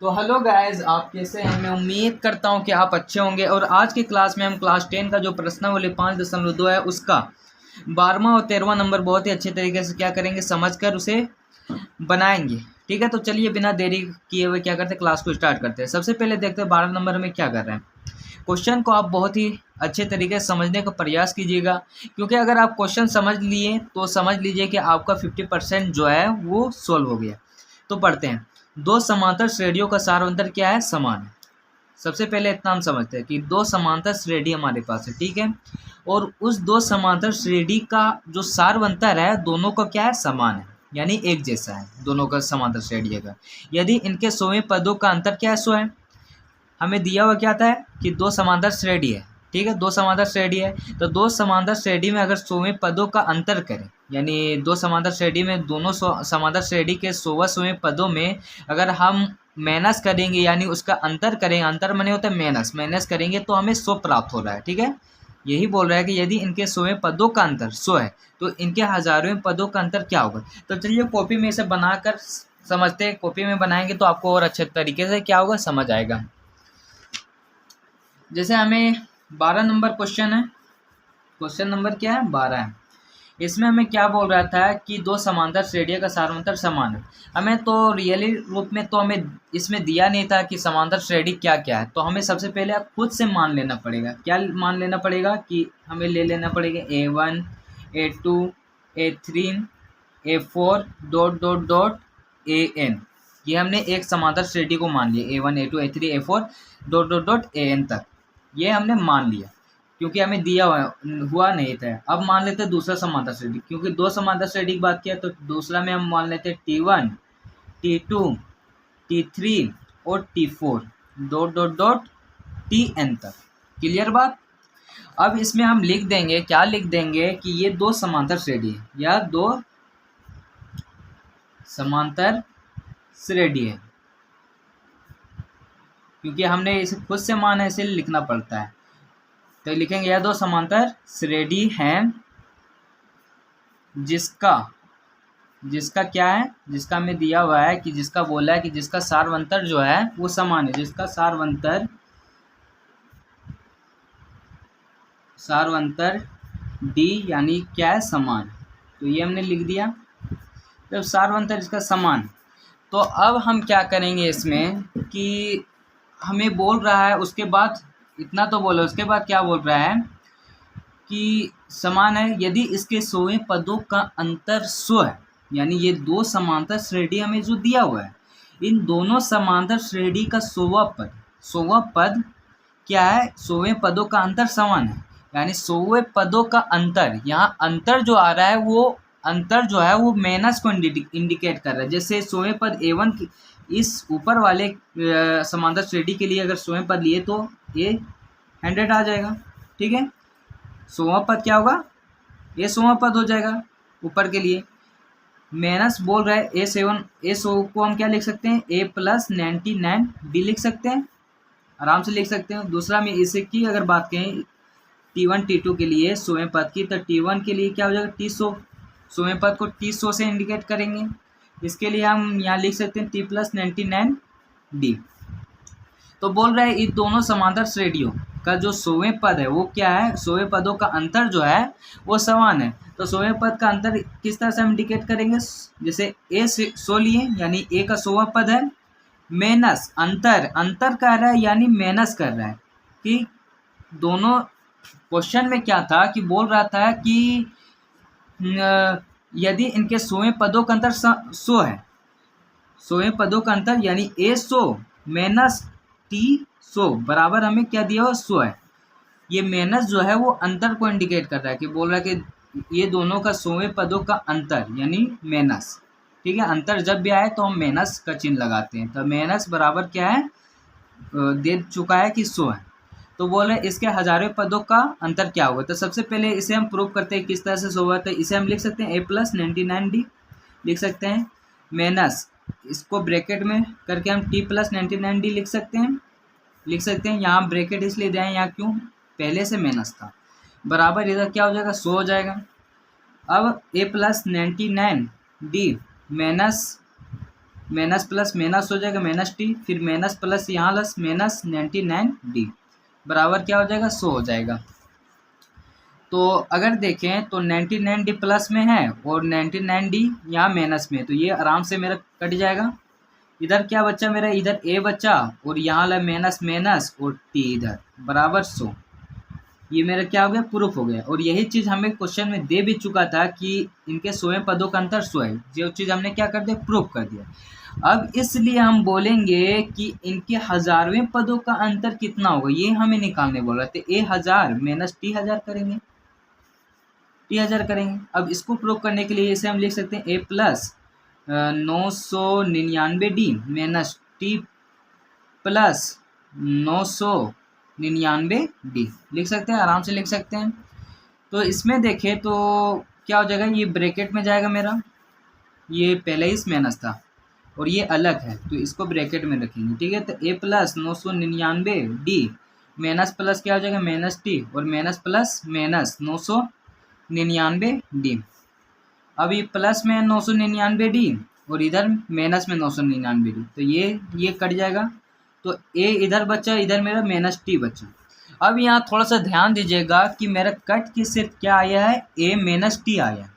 तो hello guys, आप कैसे हैं? मैं उम्मीद करता हूं कि आप अच्छे होंगे। और आज की क्लास में हम क्लास 10 का जो प्रश्नावली 5.2 है उसका 12वां और 13वां नंबर बहुत ही अच्छे तरीके से क्या करेंगे, समझकर उसे बनाएंगे। ठीक है, तो चलिए बिना देरी किए हुए क्या करते हैं, क्लास को स्टार्ट करते हैं। सबसे पहले देखते हैं 12 नंबर में क्या कर रहे हैं। क्वेश्चन को आप बहुत ही अच्छे तरीके से समझने का प्रयास कीजिएगा, क्योंकि अगर आप क्वेश्चन समझ लिए तो समझ लीजिए कि आपका 50% जो है वो सोल्व हो गया। तो पढ़ते हैं। दो समांतर श्रेणियों का सारवंतर क्या है? समान है। सबसे पहले इतना हम समझते हैं कि दो समांतर श्रेणी हमारे पास है, ठीक है, और उस दो समांतर श्रेणी का जो सारवंतर है दोनों का क्या है? समान है, यानी एक जैसा है दोनों का समांतर श्रेणी का। यदि इनके 100वें पदों का अंतर क्या है? 100 है। हमें दिया हुआ क्या था कि दो समांतर श्रेणी है, ठीक है, दो समांतर श्रेणी है। तो दो समांतर श्रेणी में अगर 100वें पदों का अंतर करें, यानी दो समांतर श्रेणी में दोनों समांतर श्रेणी के 100वें पदों में अगर हम माइनस करेंगे, यानी उसका अंतर करेंगे, अंतर माने होता है माइनस, माइनस करेंगे तो हमें 100 प्राप्त हो रहा है। ठीक है, यही बोल रहा है कि यदि इनके 100वें पदों का अंतर 100 है तो इनके 1000वें पदों का अंतर क्या होगा। तो चलिए कॉपी में इसे बनाकर समझते हैं। कॉपी में बनाएंगे तो आपको और अच्छे तरीके से क्या होगा, समझ आएगा। जैसे हमें 12 नंबर क्वेश्चन है, क्वेश्चन नंबर क्या है? 12 है। इसमें हमें क्या बोल रहा था कि दो समांतर श्रेणियों का सारवंतर समान है। हमें तो रियली रूप में तो हमें इसमें दिया नहीं था कि समांतर श्रेणी क्या क्या है, तो हमें सबसे पहले खुद से मान लेना पड़ेगा। क्या मान लेना पड़ेगा कि हमें ले लेना पड़ेगा A1 A2 A3 A4 dot dot dot AN। ये हमने एक समांतर श्रेणी को मान लिया, A1 A2 A3 A4 dot dot dot AN तक, ये हमने मान लिया क्योंकि हमें दिया हुआ नहीं था। अब मान लेते हैं दूसरा समांतर श्रेणी, क्योंकि दो समांतर श्रेणी की बात किया तो दूसरा में हम मान लेते हैं T1 T2 T3 और T4 dot dot dot TN तक। क्लियर बात। अब इसमें हम लिख देंगे, क्या लिख देंगे कि ये दो समांतर श्रेणी है या दो समांतर श्रेणी है, क्योंकि हमने इसे खुद से माना है इसलिए लिखना पड़ता है। तो लिखेंगे यह दो समांतर श्रेणी हैं जिसका जिसका क्या है, जिसका हमें दिया हुआ है कि जिसका बोला है कि जिसका सारवंतर जो है वो समान है, जिसका सारवंतर D यानी क्या है? समान। तो ये हमने लिख दिया। जब सारवंतर इसका समान, तो अब हम क्या करेंगे इसमें कि हमें बोल रहा है, उसके बाद इतना तो बोलो, उसके बाद क्या बोल रहा है कि समान है यदि इसके 100वें पदों का अंतर 100 है। यानी ये दो समांतर श्रेणी हमें जो दिया हुआ है, इन दोनों समांतर श्रेणी का 100वां पद क्या है? 100वें पदों का अंतर समान है, यानी 100वें पदों का अंतर, यहाँ अंतर जो आ रहा है वो अंतर जो है वो माइनस को इंडिकेट कर रहा है। जैसे 100वें पद A1 की इस ऊपर वाले समांतर श्रेणी के लिए अगर 100वें पद लिए तो ये 100 आ जाएगा। ठीक है, 100वां पद क्या होगा? ये 100वां पद हो जाएगा ऊपर के लिए। माइनस बोल रहा है A1 को हम क्या लिख सकते हैं? A+99D लिख सकते हैं, आराम से लिख सकते हैं। दूसरा में इसे की अगर बात करें T1 T2 के लिए 100वें पद की, तो T1 के लिए क्या हो जाएगा? T100। 100वें पद को T100 से इंडिकेट करेंगे। इसके लिए हम यहाँ लिख सकते हैं T+99D। तो बोल रहा है इन दोनों समांतर श्रेणियों का जो 100वें पद है वो क्या है? 100वें पदों का अंतर जो है वो समान है। तो 100वें पद का अंतर किस तरह से हम इंडिकेट करेंगे? जैसे A से 100 लिए, यानी A का 100वां पद है, माइनस अंतर कर रहा है यानी माइनस कर रहा है। कि दोनों क्वेश्चन में क्या था कि बोल रहा था कि यदि इनके 100वें पदों का अंतर 100 है, 100वें पदों का अंतर यानी A100 माइनस T100 बराबर हमें क्या दिया हुआ? 100 है। ये माइनस जो है वो अंतर को इंडिकेट कर रहा है, कि बोल रहा है कि ये दोनों का 100वें पदों का अंतर यानी माइनस। ठीक है, अंतर जब भी आए तो हम माइनस का चिन्ह लगाते हैं। तो माइनस बराबर क्या है? दे चुका है कि 100 है। तो बोल रहे इसके 1000वें पदों का अंतर क्या होगा। तो सबसे पहले इसे हम प्रूव करते हैं किस तरह से 100 है। तो इसे हम लिख सकते हैं A+99D लिख सकते हैं, माइनस इसको ब्रैकेट में करके हम T+99D लिख सकते हैं। यहाँ ब्रैकेट इसलिए दिया है, यहाँ क्यों? पहले से माइनस था, बराबर इधर क्या हो जाएगा? 100 हो जाएगा। अब A+99D minus minus plus minus हो जाएगा माइनस टी, फिर माइनस प्लस यहाँ प्लस माइनस 99D बराबर क्या हो जाएगा 100 हो जाएगा। तो अगर देखें तो 99D प्लस में है और 99D यहाँ माइनस में, तो ये आराम से मेरा कट जाएगा। इधर क्या बचा मेरा, इधर ए बचा और यहाँ ला माइनस माइनस और टी इधर बराबर 100। ये मेरा क्या हो गया, प्रूफ हो गया। और यही चीज़ हमें क्वेश्चन में दे भी चुका था कि इनके 100वें पदों का अंतर 100 है। जो चीज़ हमने क्या कर दिया, प्रूफ कर दिया। अब इसलिए हम बोलेंगे कि इनके 1000वें पदों का अंतर कितना होगा, ये हमें निकालने बोल रहे थे। ए 1000 माइनस टी 1000 करेंगे, टी 1000 करेंगे। अब इसको प्रूव करने के लिए इसे हम लिख सकते हैं a plus 999D minus t plus 999D लिख सकते हैं, आराम से लिख सकते हैं। तो इसमें देखें तो क्या हो जाएगा, ये ब्रैकेट में जाएगा मेरा, ये पहले ही माइनस था और ये अलग है तो इसको ब्रैकेट में रखेंगे, ठीक है। तो ए प्लस 999D माइनस प्लस क्या हो जाएगा माइनस टी और माइनस प्लस माइनस 999D। अब ये प्लस में 999D और इधर माइनस में 999D, तो ये कट जाएगा। तो ए इधर बचा, इधर मेरा माइनस टी बचा। अब यहाँ थोड़ा सा ध्यान दीजिएगा कि मेरा कट की सिर्फ क्या आया है, ए माइनस टी आया।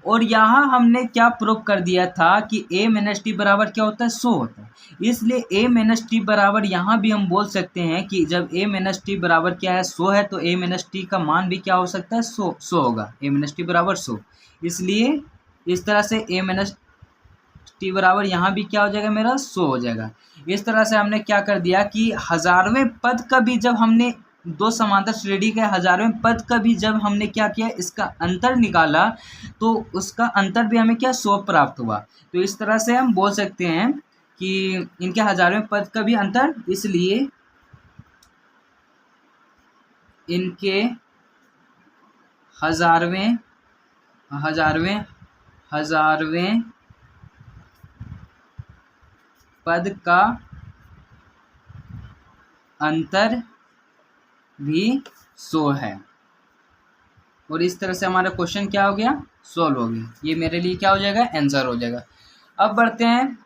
और यहाँ हमने क्या प्रूव कर दिया था कि ए माइनस टी बराबर क्या होता है 100 होता है। इसलिए ए माइनस टी बराबर यहाँ भी हम बोल सकते हैं कि जब ए माइनस टी बराबर क्या है 100 है, तो ए माइनस टी का मान भी क्या हो सकता है 100 होगा। ए माइनस टी बराबर 100, इसलिए इस तरह से ए माइनस टी बराबर यहाँ भी क्या हो जाएगा मेरा 100 हो जाएगा। इस तरह से हमने क्या कर दिया कि 1000वें पद का भी जब हमने दो समांतर श्रेणी के 1000वें पद का भी जब हमने क्या किया, इसका अंतर निकाला, तो उसका अंतर भी हमें क्या 100 प्राप्त हुआ। तो इस तरह से हम बोल सकते हैं कि इनके 1000वें पद का भी अंतर, इसलिए इनके हजारवें पद का अंतर भी 100 है। और इस तरह से हमारा क्वेश्चन क्या हो गया, सॉल्व हो गया। ये मेरे लिए क्या हो जाएगा, आंसर हो जाएगा। अब बढ़ते हैं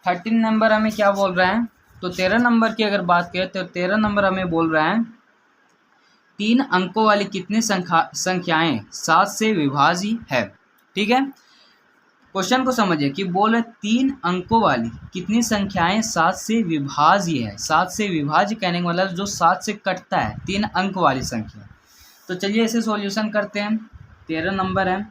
13 नंबर हमें क्या बोल रहा है। तो 13 नंबर की अगर बात करें तो 13 नंबर हमें बोल रहा है 3 अंकों वाली कितनी संख्याएं 7 से विभाज्य है। ठीक है, क्वेश्चन को समझिए कि बोल रहे 3 अंकों वाली कितनी संख्याएं 7 से विभाज्य है। 7 से विभाज्य कहने का मतलब जो 7 से कटता है, 3 अंक वाली संख्या। तो चलिए इसे सॉल्यूशन करते हैं। 13 नंबर है।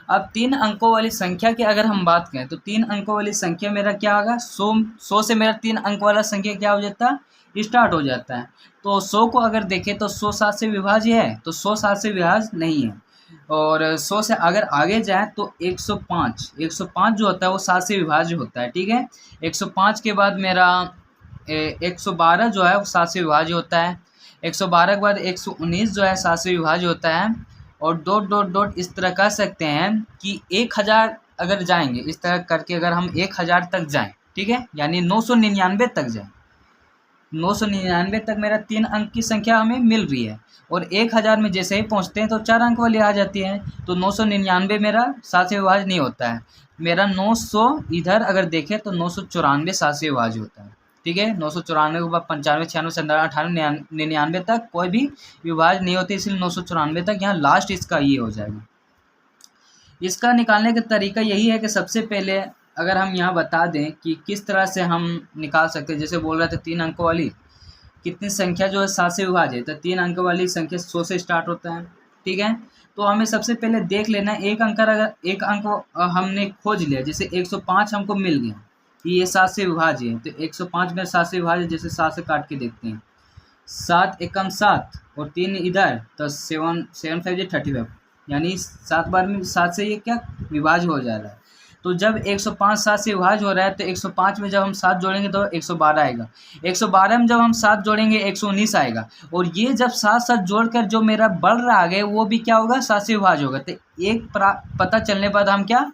अब 3 अंकों वाली संख्या की अगर हम बात करें तो 3 अंकों वाली संख्या मेरा क्या होगा, 100 से मेरा 3 अंक वाला संख्या क्या हो जाता है, स्टार्ट हो जाता है। तो 100 को अगर देखें तो 100 7 से विभाज्य है, तो 100 7 से विभाज्य नहीं है। और 100 से अगर आगे जाए तो 105 जो होता है वो 7 से विभाज्य होता है। ठीक है, 105 के बाद मेरा 112 जो है वो 7 से विभाज्य होता है। 112 के बाद 119 जो है 7 से विभाज्य होता है। और डॉट डॉट डॉट इस तरह कह सकते हैं कि 1000 अगर जाएंगे, इस तरह करके अगर हम 1000 तक जाएं, ठीक है, यानी 999 तक जाएं, 999 तक मेरा 3 अंक की संख्या हमें मिल रही है। और 1000 में जैसे ही पहुंचते हैं तो 4 अंक वाली आ जाती है। तो 999 मेरा 7 से विभाज्य नहीं होता है। मेरा 900 इधर अगर देखें तो 994 7 से विभाज्य होता है। ठीक है, 994 के बाद 95 96 97 98 99 तक कोई भी विभाज्य नहीं होती, इसलिए 994 तक यहाँ लास्ट इसका ये हो जाएगा। इसका निकालने का तरीका यही है कि सबसे पहले अगर हम यहाँ बता दें कि किस तरह से हम निकाल सकते हैं। जैसे बोल रहे थे 3 अंकों वाली कितनी संख्या जो है 7 से विभाज्य है, तो 3 अंक वाली संख्या 100 से स्टार्ट होता है। ठीक है, तो हमें सबसे पहले देख लेना है एक अंक हमने खोज लिया, जैसे 105 हमको मिल गया, ये 7 से विभाज्य है। तो 105 में 7 से विभाज्य, जैसे 7 से काट के देखते हैं, 7 एकम 7 और 3 इधर, तो 7 5 35, यानी 7 बार में 7 से ये क्या विभाज्य हो जा रहा है। तो जब 105 7 से विभाज्य हो रहा है तो 105 में जब हम 7 जोड़ेंगे तो 112 आएगा। 112 में जब हम 7 जोड़ेंगे 119 आएगा। और ये जब 7 जोड़कर जो मेरा बढ़ रहा आगे वो भी क्या होगा, 7 से विभाज्य होगा। तो एक पता चलने बाद हम क्या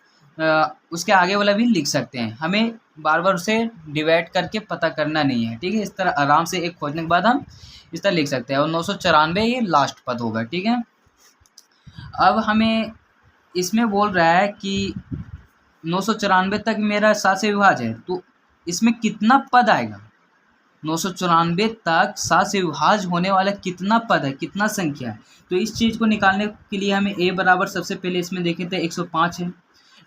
उसके आगे वाला भी लिख सकते हैं। हमें बार बार उसे डिवाइड करके पता करना नहीं है। ठीक है, इस तरह आराम से एक खोजने के बाद हम इस तरह लिख सकते हैं। और 994 ये लास्ट पद होगा। ठीक है, अब हमें इसमें बोल रहा है कि 994 तक मेरा 7 से विभाज्य है, तो इसमें कितना पद आएगा? 994 तक 7 से विभाज्य होने वाला कितना पद है, कितना संख्या है? तो इस चीज़ को निकालने के लिए हमें a बराबर सबसे पहले इसमें देखे थे 105 है।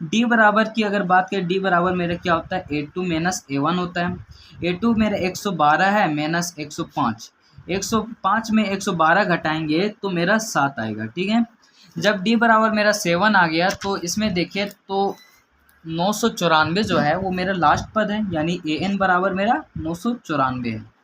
d बराबर की अगर बात करें, d बराबर मेरा क्या होता है, a2 माइनस a1 होता है। a2 मेरा 112 है माइनस 105, 105 में 112 घटाएंगे तो मेरा 7 आएगा, ठीक है। जब d बराबर मेरा 7 आ गया तो इसमें देखिए तो 994 जो है वो मेरा लास्ट पद है, यानी an बराबर मेरा 994 है।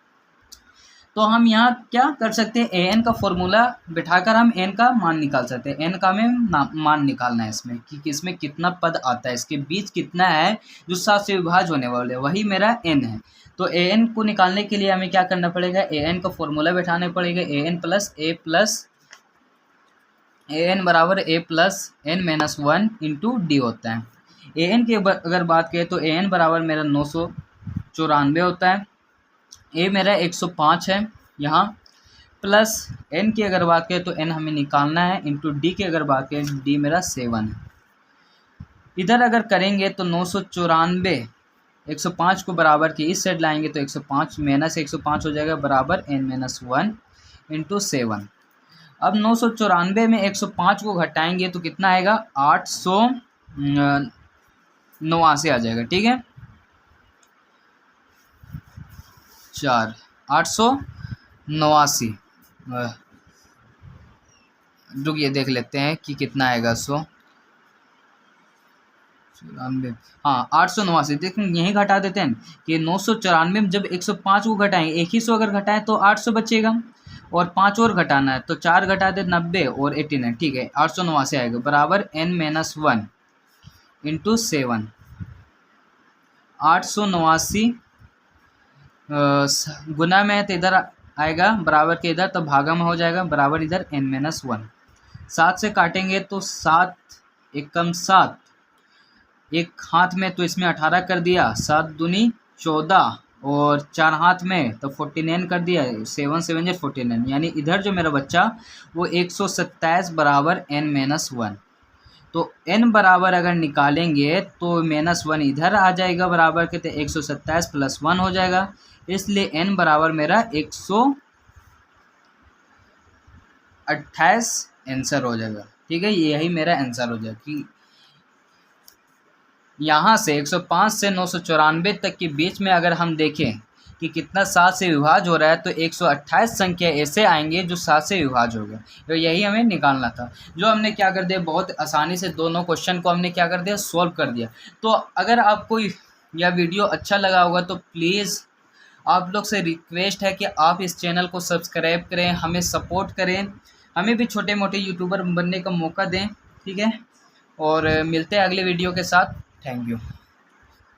तो हम यहाँ क्या कर सकते हैं, an का फॉर्मूला बिठाकर हम n का मान निकाल सकते हैं। n का हमें मान निकालना है इसमें कि इसमें कितना पद आता है, इसके बीच कितना है जो 7 से विभाज्य होने वाले, वही मेरा n है। तो an को निकालने के लिए हमें क्या करना पड़ेगा, an का फॉर्मूला बिठाना पड़ेगा, an बराबर a plus n minus 1 into D होता है। an की अगर बात करें तो an बराबर मेरा 994 होता है, a मेरा 105 है यहाँ, प्लस n की अगर बात करें तो n हमें निकालना है, इंटू d की अगर बात करें d मेरा 7 है। इधर अगर करेंगे तो 994 105 को बराबर की इस साइड लाएंगे तो 105 माइनस 105 हो जाएगा बराबर n माइनस 1 इंटू 7। अब 994 में 105 को घटाएंगे तो कितना आएगा, 889 आ जाएगा, ठीक है। 889, रुकिए देख लेते हैं कि कितना आएगा। 94, हाँ 889, देखें यहीं घटा देते हैं कि 994 में जब 105 को घटाएंगे, एक ही 100 अगर घटाएं तो 800 बचेगा, और 5 और घटाना है तो 4 घटा दे 90 और 89, ठीक है। 889 आएगा बराबर n माइनस 1 इंटू 7। 889 गुना में तो इधर आएगा बराबर के इधर, तो भागा में हो जाएगा बराबर इधर n माइनस 1। 7 से काटेंगे तो 7 एकम 7, एक हाथ में तो इसमें 18 कर दिया, 7 दूनी 14 और 4 हाथ में तो 49 कर दिया, 7 7 या 49, यानी इधर जो मेरा बच्चा वो 127 बराबर n माइनस 1। तो n बराबर अगर निकालेंगे तो माइनस 1 इधर आ जाएगा बराबर के, तो 127 प्लस 1 हो जाएगा, इसलिए n बराबर मेरा 128 आंसर हो जाएगा, ठीक है। यही मेरा आंसर हो जाएगा कि यहाँ से 105 से 994 तक के बीच में अगर हम देखें कि कितना 7 से विभाज्य हो रहा है, तो 128 संख्या ऐसे आएंगे जो 7 से विभाज्य हो गए। तो यही हमें निकालना था, जो हमने क्या कर दिया, बहुत आसानी से दोनों क्वेश्चन को हमने क्या कर दिया, सॉल्व कर दिया। तो अगर आपको यह वीडियो अच्छा लगा होगा तो प्लीज़ आप लोग से रिक्वेस्ट है कि आप इस चैनल को सब्सक्राइब करें, हमें सपोर्ट करें, हमें भी छोटे मोटे यूट्यूबर बनने का मौका दें, ठीक है। और मिलते हैं अगले वीडियो के साथ। Thank you.